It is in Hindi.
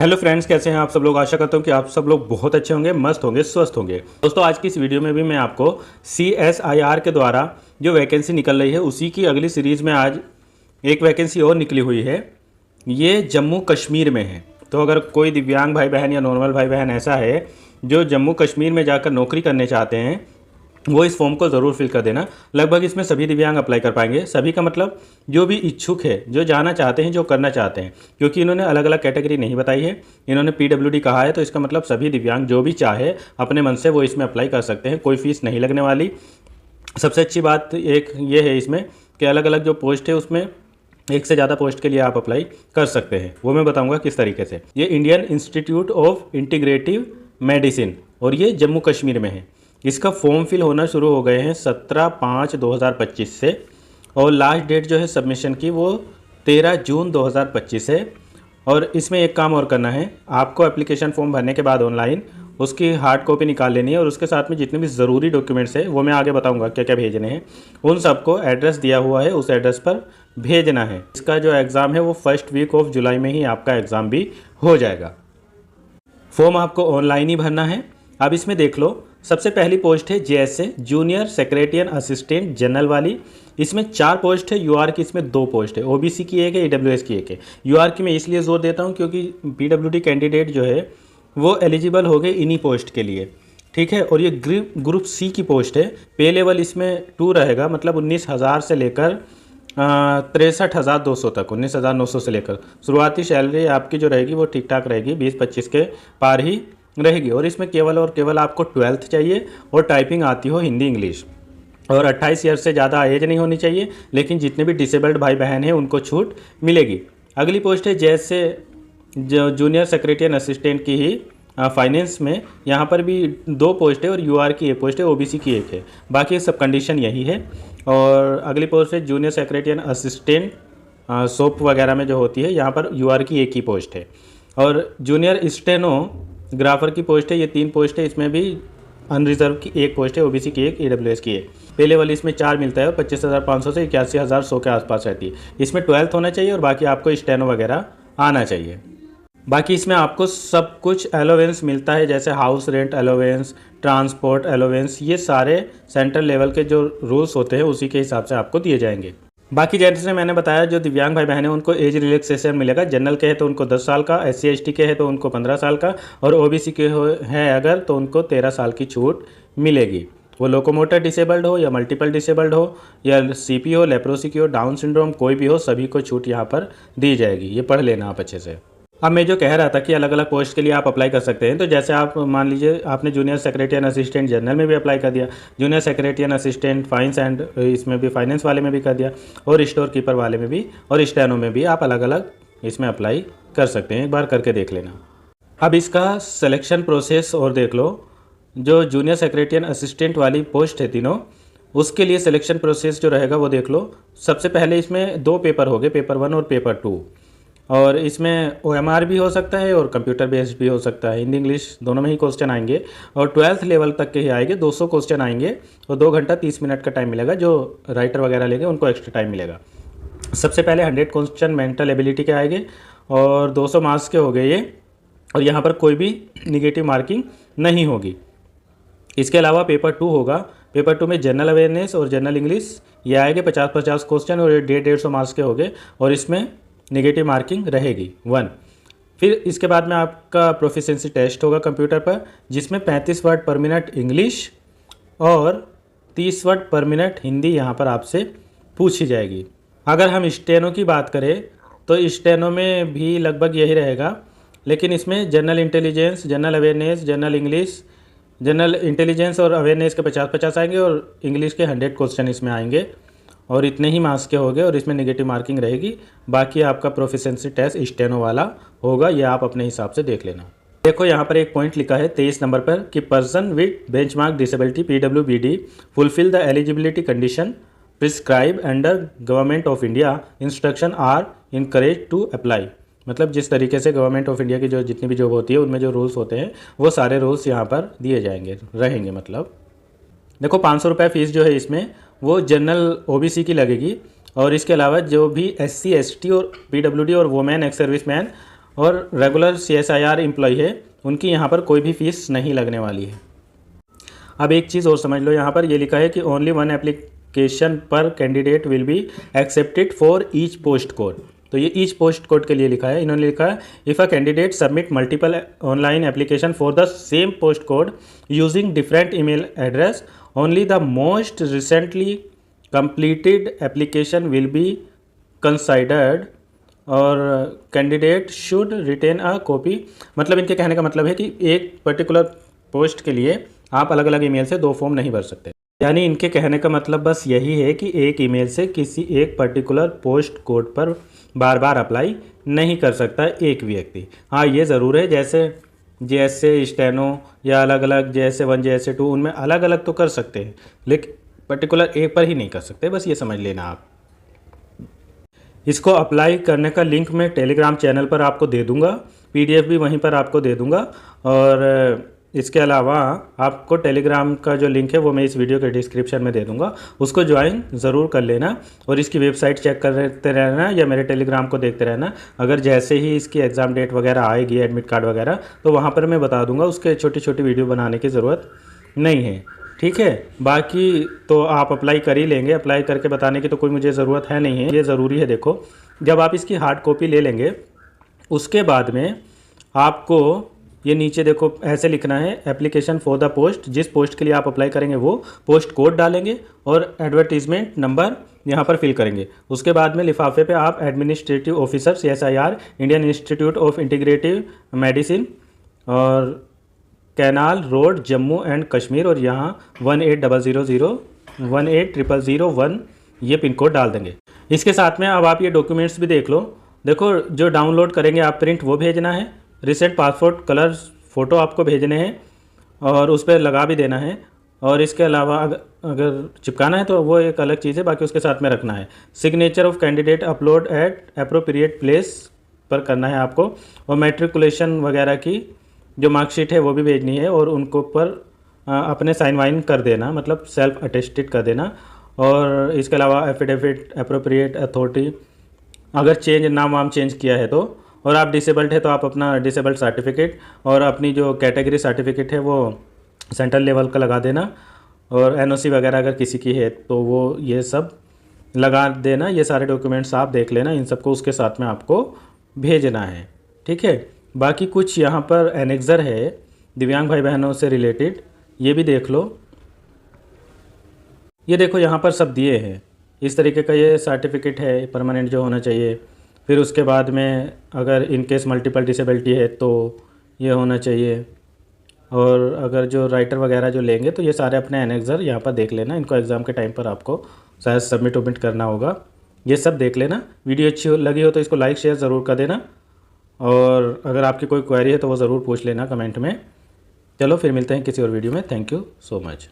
हेलो फ्रेंड्स, कैसे हैं आप सब लोग। आशा करता हूं कि आप सब लोग बहुत अच्छे होंगे, मस्त होंगे, स्वस्थ होंगे। दोस्तों, आज की इस वीडियो में भी मैं आपको CSIR के द्वारा जो वैकेंसी निकल रही है उसी की अगली सीरीज़ में आज एक वैकेंसी और निकली हुई है। ये जम्मू कश्मीर में है। तो अगर कोई दिव्यांग भाई बहन या नॉर्मल भाई बहन ऐसा है जो जम्मू कश्मीर में जाकर नौकरी करने चाहते हैं, वो इस फॉर्म को ज़रूर फिल कर देना। लगभग इसमें सभी दिव्यांग अप्लाई कर पाएंगे। सभी का मतलब जो भी इच्छुक है, जो जाना चाहते हैं, जो करना चाहते हैं, क्योंकि इन्होंने अलग अलग कैटेगरी नहीं बताई है, इन्होंने PWD कहा है। तो इसका मतलब सभी दिव्यांग जो भी चाहे अपने मन से वो इसमें अप्लाई कर सकते हैं। कोई फीस नहीं लगने वाली। सबसे अच्छी बात एक ये है इसमें कि अलग अलग जो पोस्ट है उसमें एक से ज़्यादा पोस्ट के लिए आप अप्लाई कर सकते हैं। वो मैं बताऊंगा किस तरीके से। ये Indian institute of integrative medicine और ये जम्मू कश्मीर में है। इसका फॉर्म फिल होना शुरू हो गए हैं 17/5/2025 से और लास्ट डेट जो है सबमिशन की वो 13 जून 2025 है। और इसमें एक काम और करना है, आपको एप्लीकेशन फॉर्म भरने के बाद ऑनलाइन उसकी हार्ड कॉपी निकाल लेनी है और उसके साथ में जितने भी ज़रूरी डॉक्यूमेंट्स है वो मैं आगे बताऊंगा क्या क्या भेजने हैं। उन सबको एड्रेस दिया हुआ है, उस एड्रेस पर भेजना है। इसका जो एग्ज़ाम है वो फर्स्ट वीक ऑफ जुलाई में ही आपका एग्ज़ाम भी हो जाएगा। फॉर्म आपको ऑनलाइन ही भरना है। अब इसमें देख लो, सबसे पहली पोस्ट है JSA जूनियर सेक्रेटरियन असिस्टेंट जनरल वाली। इसमें 4 पोस्ट है। UR की इसमें 2 पोस्ट है। OBC की एक है, EWS की एक है। UR की मैं इसलिए जोर देता हूँ क्योंकि PWD कैंडिडेट जो है वो एलिजिबल हो गए इन्हीं पोस्ट के लिए, ठीक है। और ये ग्रुप C की पोस्ट है। पे लेवल इसमें 2 रहेगा, मतलब 19,000 से लेकर 63,200 तक, 19,900 से लेकर शुरुआती सैलरी आपकी जो रहेगी वो ठीक ठाक रहेगी, 20-25 के पार ही रहेगी। और इसमें केवल और केवल आपको 12th चाहिए और टाइपिंग आती हो हिंदी इंग्लिश, और 28 ईयर से ज़्यादा एज नहीं होनी चाहिए। लेकिन जितने भी डिसेबल्ड भाई बहन हैं उनको छूट मिलेगी। अगली पोस्ट है जैसे जो जूनियर सेक्रेटरियन असिस्टेंट की ही फाइनेंस में। यहाँ पर भी 2 पोस्ट है और UR की 1 पोस्ट है, OBC की 1 है। बाकी सब कंडीशन यही है। और अगली पोस्ट है जूनियर सेक्रेटरियन असिस्टेंट सोप वगैरह में जो होती है, यहाँ पर UR की 1 ही पोस्ट है। और जूनियर स्टेनोग्राफर की पोस्ट है, ये 3 पोस्ट है। इसमें भी अनरिजर्व की 1 पोस्ट है, OBC की 1, EWS की 1। पहले वाली इसमें 4 मिलता है और 25,500 से 81,100 के आसपास रहती है। इसमें 12th होना चाहिए और बाकी आपको स्टेनो वगैरह आना चाहिए। बाकी इसमें आपको सब कुछ अलाउंस मिलता है, जैसे house rent allowance, transport allowance, ये सारे सेंट्रल लेवल के जो रूल्स होते हैं उसी के हिसाब से आपको दिए जाएंगे। बाकी जैसे मैंने बताया, जो दिव्यांग भाई बहन हैं उनको एज रिलैक्सेशन मिलेगा। जनरल के है तो उनको 10 साल का, SC ST के है तो उनको 15 साल का, और OBC के हैं अगर तो उनको 13 साल की छूट मिलेगी। वो लोकोमोटर डिसेबल्ड हो या मल्टीपल डिसेबल्ड हो या CP हो, लेप्रोसी की हो, डाउन सिंड्रोम कोई भी हो, सभी को छूट यहाँ पर दी जाएगी। ये पढ़ लेना आप अच्छे से। अब मैं जो कह रहा था कि अलग अलग पोस्ट के लिए आप अप्लाई कर सकते हैं, तो जैसे आप मान लीजिए आपने जूनियर सेक्रेटरियन असिस्टेंट जनरल में भी अप्लाई कर दिया, जूनियर सेक्रेटरियन असिस्टेंट फाइनेंस एंड इसमें भी फाइनेंस वाले में भी कर दिया, और स्टोर कीपर वाले में भी, और स्टेनो में भी आप अलग अलग इसमें अप्लाई कर सकते हैं। एक बार करके देख लेना। अब इसका सिलेक्शन प्रोसेस और देख लो। जो जूनियर सेक्रेटरियन असिस्टेंट वाली पोस्ट है तीनों, उसके लिए सिलेक्शन प्रोसेस जो रहेगा वो देख लो। सबसे पहले इसमें 2 पेपर हो गए, पेपर 1 और पेपर 2। और इसमें OMR भी हो सकता है और कंप्यूटर बेस्ड भी हो सकता है। हिंदी इंग्लिश दोनों में ही क्वेश्चन आएंगे और 12th लेवल तक के ही आएंगे। 200 क्वेश्चन आएंगे और 2 घंटा 30 मिनट का टाइम मिलेगा। जो राइटर वगैरह लेंगे उनको एक्स्ट्रा टाइम मिलेगा। सबसे पहले 100 क्वेश्चन मेंटल एबिलिटी के आएंगे और 200 मार्क्स के हो गए ये, और यहाँ पर कोई भी निगेटिव मार्किंग नहीं होगी। इसके अलावा पेपर 2 होगा। पेपर 2 में जनरल अवेयरनेस और जनरल इंग्लिश ये आएंगे 50-50 क्वेश्चन और 150-150 मार्क्स के हो गए, और इसमें नेगेटिव मार्किंग रहेगी 1। फिर इसके बाद में आपका प्रोफिशिएंसी टेस्ट होगा कंप्यूटर पर, जिसमें 35 वर्ड पर मिनट इंग्लिश और 30 वर्ड पर मिनट हिंदी यहाँ पर आपसे पूछी जाएगी। अगर हम स्टेनो की बात करें तो स्टेनो में भी लगभग यही रहेगा, लेकिन इसमें general intelligence, general awareness, general English, general intelligence और अवेयरनेस के 50-50 आएंगे और इंग्लिश के 100 क्वेश्चन इसमें आएंगे, और इतने ही मार्क्स के हो गए, और इसमें नेगेटिव मार्किंग रहेगी। बाकी आपका प्रोफिशिएंसी टेस्ट स्टेनो वाला होगा, ये आप अपने हिसाब से देख लेना। देखो यहाँ पर एक पॉइंट लिखा है 23 नंबर पर कि person with benchmark disability PWD fulfil the eligibility condition prescribe under government of India instruction are encourage to apply. मतलब जिस तरीके से गवर्नमेंट ऑफ इंडिया की जो जितनी भी जॉब होती है उनमें जो रूल्स होते हैं वो सारे रूल्स यहाँ पर दिए जाएंगे रहेंगे। मतलब देखो 500 रुपये फ़ीस जो है इसमें वो जनरल OBC की लगेगी, और इसके अलावा जो भी SC ST और PWD और वोमेन एक्स सर्विस मैन और रेगुलर CSIR एम्प्लॉय है उनकी यहाँ पर कोई भी फीस नहीं लगने वाली है। अब एक चीज़ और समझ लो, यहाँ पर ये लिखा है कि ओनली वन एप्लीकेशन पर candidate will be accepted for each post code. तो ये ईच पोस्ट कोड के लिए लिखा है, इन्होंने लिखा है if a candidate submit multiple online application for the same post code using different email address only the most recently completed application will be considered और candidate should retain a copy. मतलब इनके कहने का मतलब है कि एक पर्टिकुलर पोस्ट के लिए आप अलग अलग ईमेल से 2 फॉर्म नहीं भर सकते। यानी इनके कहने का मतलब बस यही है कि एक ईमेल से किसी एक पर्टिकुलर पोस्ट कोड पर बार बार अप्लाई नहीं कर सकता एक व्यक्ति। हाँ, ये ज़रूर है, जैसे JSA स्टेनो या अलग अलग JSA1 JSA2 उनमें अलग अलग तो कर सकते हैं, लेकिन पर्टिकुलर एक पर ही नहीं कर सकते, बस ये समझ लेना आप। इसको अप्लाई करने का लिंक मैं टेलीग्राम चैनल पर आपको दे दूंगा, PDF भी वहीं पर आपको दे दूंगा। और इसके अलावा आपको टेलीग्राम का जो लिंक है वो मैं इस वीडियो के डिस्क्रिप्शन में दे दूंगा, उसको ज्वाइन ज़रूर कर लेना और इसकी वेबसाइट चेक करते रहना या मेरे टेलीग्राम को देखते रहना। अगर जैसे ही इसकी एग्ज़ाम डेट वगैरह आएगी, एडमिट कार्ड वगैरह, तो वहाँ पर मैं बता दूँगा, उसके छोटी छोटी वीडियो बनाने की ज़रूरत नहीं है, ठीक है। बाकी तो आप अप्लाई कर ही लेंगे, अप्लाई करके बताने की तो कोई मुझे ज़रूरत है नहीं है, ये ज़रूरी है। देखो, जब आप इसकी हार्ड कॉपी ले लेंगे उसके बाद में आपको ये नीचे देखो ऐसे लिखना है एप्लीकेशन फॉर द पोस्ट, जिस पोस्ट के लिए आप अप्लाई करेंगे वो पोस्ट कोड डालेंगे और एडवर्टीजमेंट नंबर यहाँ पर फिल करेंगे। उसके बाद में लिफाफे पे आप administrative officer CSIR Indian institute of integrative medicine और canal road Jammu and Kashmir और यहाँ 180001 ये पिन कोड डाल देंगे। इसके साथ में अब आप ये डॉक्यूमेंट्स भी देख लो। देखो, जो डाउनलोड करेंगे आप प्रिंट वो भेजना है, रिसेंट पासपोर्ट कलर फ़ोटो आपको भेजने हैं और उस पर लगा भी देना है। और इसके अलावा अगर चिपकाना है तो वो एक अलग चीज़ है, बाकी उसके साथ में रखना है। Signature of candidate upload at appropriate place पर करना है आपको। और मैट्रिकुलेशन वगैरह की जो मार्कशीट है वो भी भेजनी है और उनको ऊपर अपने साइन वाइन कर देना, मतलब सेल्फ अटेस्टेड कर देना। और इसके अलावा एफिडेविट अप्रोप्रिएट अथॉरिटी, अगर चेंज नाम वाम चेंज किया है तो, और आप डिसेबल्ड है तो आप अपना डिसेबल्ड सर्टिफिकेट और अपनी जो कैटेगरी सर्टिफिकेट है वो सेंट्रल लेवल का लगा देना। और NOC वगैरह अगर किसी की है तो वो ये सब लगा देना। ये सारे डॉक्यूमेंट्स आप देख लेना, इन सबको उसके साथ में आपको भेजना है, ठीक है। बाकी कुछ यहाँ पर एनेक्सर है दिव्यांग भाई बहनों से रिलेटेड, ये भी देख लो। ये देखो यहाँ पर सब दिए हैं, इस तरीके का ये सर्टिफिकेट है परमानेंट जो होना चाहिए। फिर उसके बाद में अगर इन केस मल्टीपल डिसेबिलिटी है तो ये होना चाहिए। और अगर जो राइटर वगैरह जो लेंगे तो ये सारे अपने एनेक्सर यहाँ पर देख लेना, इनको एग्ज़ाम के टाइम पर आपको शायद सबमिट वमिट करना होगा, ये सब देख लेना। वीडियो अच्छी लगी हो तो इसको लाइक शेयर ज़रूर कर देना और अगर आपकी कोई क्वेरी है तो वो ज़रूर पूछ लेना कमेंट में। चलो फिर मिलते हैं किसी और वीडियो में। Thank you so much.